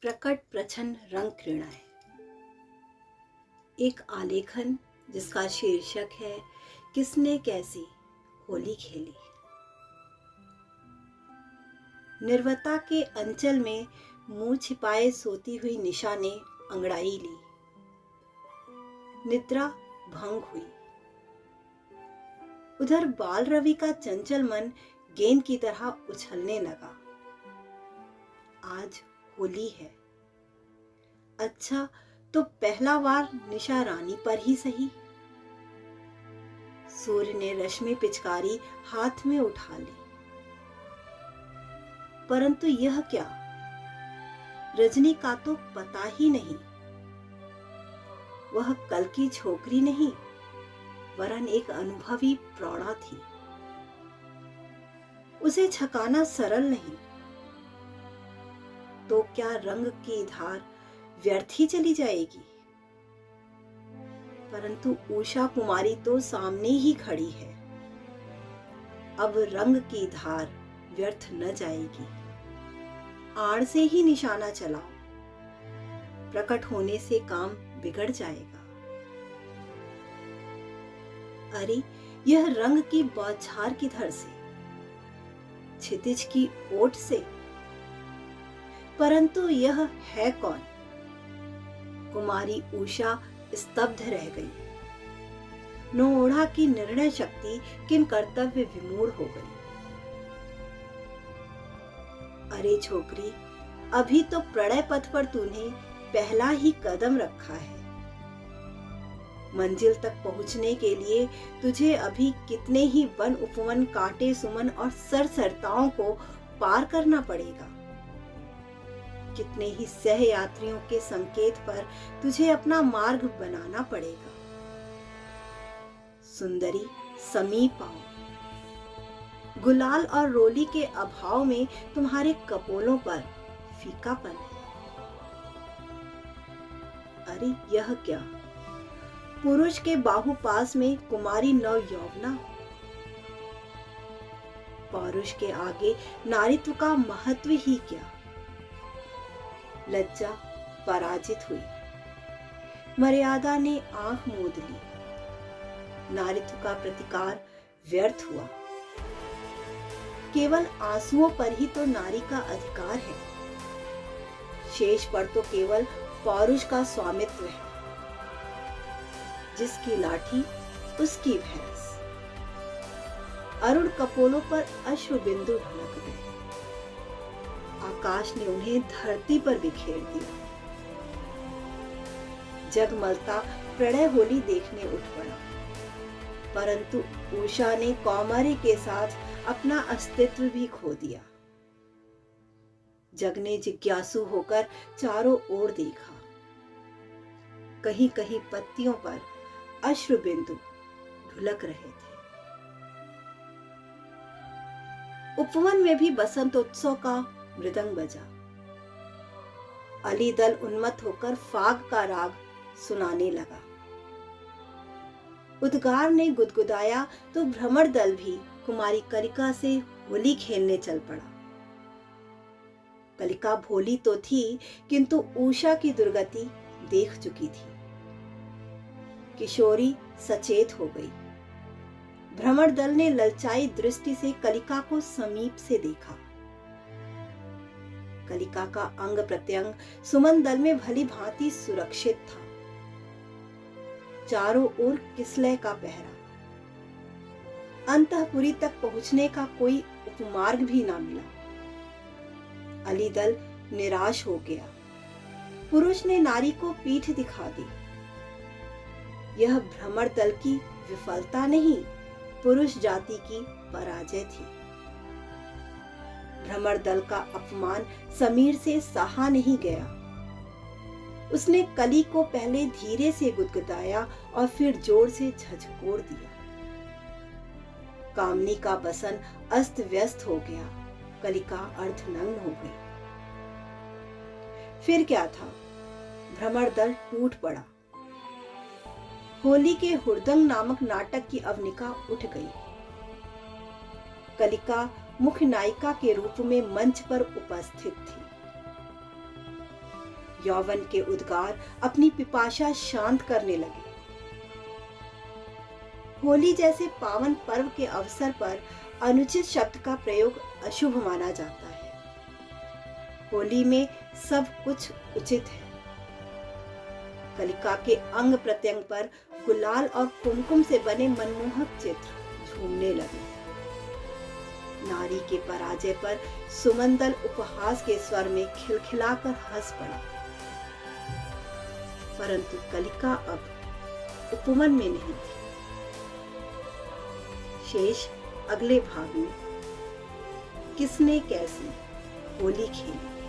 प्रकट प्रच्छन्न रंग क्रीड़ाएं। एक आलेखन जिसका शीर्षक है किसने कैसी होली खेली। निर्वता के अंचल में मुंह छिपाए सोती हुई निशा ने अंगड़ाई ली। निद्रा भंग हुई। उधर बाल रवि का चंचल मन गेंद की तरह उछलने लगा। आज होली है। अच्छा तो पहला वार निशा रानी पर ही सही। सूर्य ने रश्मि पिचकारी हाथ में उठा ली, परंतु यह क्या, रजनी का तो पता ही नहीं। वह कल की छोकरी नहीं वरन एक अनुभवी प्रौढ़ा थी। उसे छकाना सरल नहीं, तो क्या रंग की धार व्यर्थ ही चली जाएगी। परंतु उषा कुमारी तो सामने ही खड़ी है। अब रंग की धार व्यर्थ न जाएगी। आड़ से ही निशाना चलाओ, प्रकट होने से काम बिगड़ जाएगा। अरे यह रंग की बौछार किधर से, क्षितिज की ओट से। परंतु यह है कौन। कुमारी उषा स्तब्ध रह गई। नोढ़ा की निर्णय शक्ति किन कर्तव्य विमूढ़ हो गई। अरे छोकरी, अभी तो प्रणय पथ पर तूने पहला ही कदम रखा है। मंजिल तक पहुंचने के लिए तुझे अभी कितने ही वन उपवन, कांटे सुमन और सरसरताओं को पार करना पड़ेगा। कितने ही सह यात्रियों के संकेत पर तुझे अपना मार्ग बनाना पड़ेगा। सुंदरी समीप आओ। गुलाल और रोली के अभाव में तुम्हारे कपोलों पर फीकापन है। अरे यह क्या, पुरुष के बाहुपास में कुमारी नव यौवना। पौरुष के आगे नारीत्व का महत्व ही क्या। लज्जा पराजित हुई। मर्यादा ने आंख मूंद ली। नारीत्व का प्रतिकार व्यर्थ हुआ। केवल आंसुओं पर ही तो नारी का अधिकार है। शेष पर तो केवल पौरुष का स्वामित्व है। जिसकी लाठी उसकी भैंस। अरुण कपोलों पर अश्रु बिंदु ढलक गए। आकाश ने उन्हें धरती पर बिखेर दिया। जगमलता प्रणय होली देखने उठ पड़ा, परंतु उषा ने कौमारी के साथ अपना अस्तित्व भी खो दिया। जग ने जिज्ञासु होकर चारों ओर देखा। कहीं कहीं पत्तियों पर अश्रु बिंदु ढुलक रहे थे। उपवन में भी बसंतोत्सव का मृदंग बजा। अली दल उन्मत्त होकर फाग का राग सुनाने लगा। उद्गार ने गुदगुदाया तो भ्रमर दल भी कुमारी कलिका से होली खेलने चल पड़ा। कलिका भोली तो थी, किंतु उषा की दुर्गति देख चुकी थी। किशोरी सचेत हो गई। भ्रमर दल ने ललचाई दृष्टि से कलिका को समीप से देखा। कलिका का अंग प्रत्यंग सुमन दल में भली भांति सुरक्षित था। चारों ओर किसलय का पहरा। अंतःपुरी तक पहुंचने का कोई उपमार्ग भी ना मिला। अली दल निराश हो गया। पुरुष ने नारी को पीठ दिखा दी। यह भ्रमर दल की विफलता नहीं, पुरुष जाति की पराजय थी। भ्रमर दल का अपमान समीर से सहा नहीं गया। उसने कली को पहले धीरे से गुदगुदाया और फिर जोर से झकझोर दिया। कामनी का बसन अस्त व्यस्त हो गया। कलिका अर्धनग्न हो गई। फिर क्या था, भ्रमर दल टूट पड़ा। होली के हुड़दंग नामक नाटक की अवनिका उठ गई। कलिका मुख्य नायिका के रूप में मंच पर उपस्थित थी। यौवन के उद्गार अपनी पिपाशा शांत करने लगे। होली जैसे पावन पर्व के अवसर पर अनुचित शब्द का प्रयोग अशुभ माना जाता है। होली में सब कुछ उचित है। कलिका के अंग प्रत्यंग पर गुलाल और कुमकुम से बने मनमोहक चित्र झूमने लगे। नारी के पराजय पर सुमंदल उपहास के स्वर में खिलखिलाकर हंस पड़ा। परंतु कलिका अब उपवन में नहीं थी। शेष अगले भाग में किसने कैसी होली खेली।